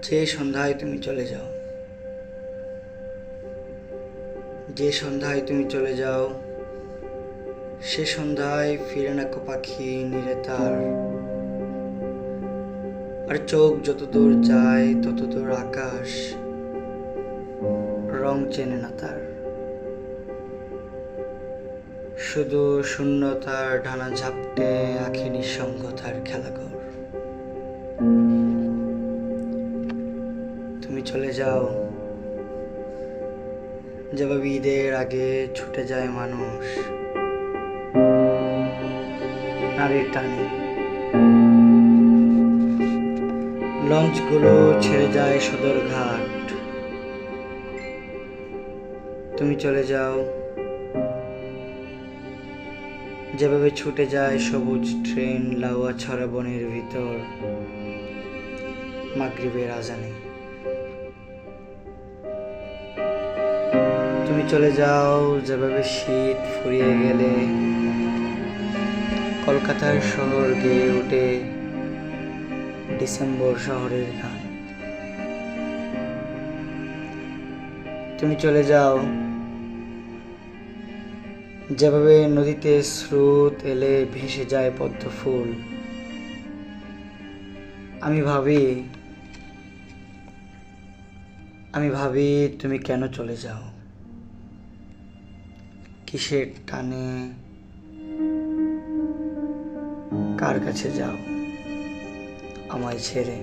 যে সন্ধ্যায় তুমি চলে যাও, যে সন্ধ্যায় তুমি চলে যাও, সে সন্ধ্যায় ফিরে না কো পাখি নিরে তার। আর চোখ যতদূর যায় ততদূর আকাশ রং চেনে না তার। শুধু শূন্যতার ঢানা ঝাপটে আঁখি নিঃসঙ্গতার খেলাঘর। তুমি চলে যাও যেভাবে ঈদের আগে ছুটে যায় মানুষ নারীর টানে। লঞ্চগুলো ছেড়ে যায় সদরঘাট। তুমি চলে যাও যেভাবে ছুটে যায় সবুজ ট্রেন লাউয়া ছড়া বনের ভিতর মাগরিবের আজানে। তুমি চলে যাও যেভাবে শীত ফুরিয়ে গেলে কলকাতার শহর গেয়ে ওঠে ডিসেম্বর শহরের গান। তুমি চলে যাও যেভাবে নদীতে স্রোত এলে ভেসে যায় পদ্ম ফুল। আমি ভাবি তুমি কেন চলে যাও, কিসের টানে, কার কাছে যাও আমায় ছেড়ে।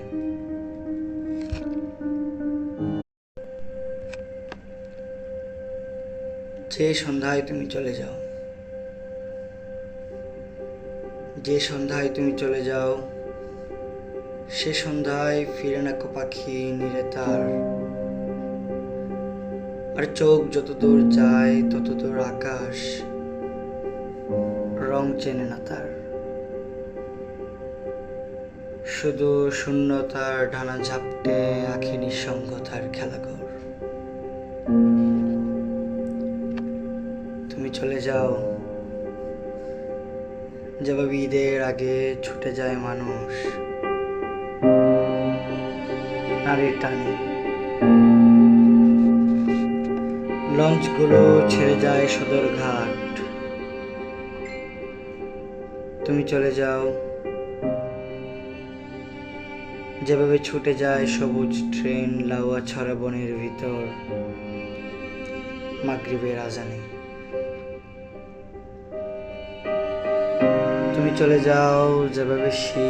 যে সন্ধ্যায় তুমি চলে যাও, যে সন্ধ্যায় তুমি চলে যাও, সে সন্ধ্যায় ফিরে না কো পাখি নিরে তার। আর চোখ যতদূর যায় ততদূর আকাশ রং চেনে না তার। শুধু শূন্যতার ঢানা ঝাপটে আঁখি নিঃসঙ্গতার খেলাঘর। তুমি চলে যাও যেভাবে ঈদের আগে ছুটে যায় মানুষ নারীর টানে। লঞ্চগুলো ছেড়ে যায় সদরঘাট। তুমি চলে যাও যেভাবে ছুটে যায় সবুজ ট্রেন লাউয়া ছড়া বনের ভিতর মাগরিবের আজানে। তুমি চলে যাও যেভাবে শীত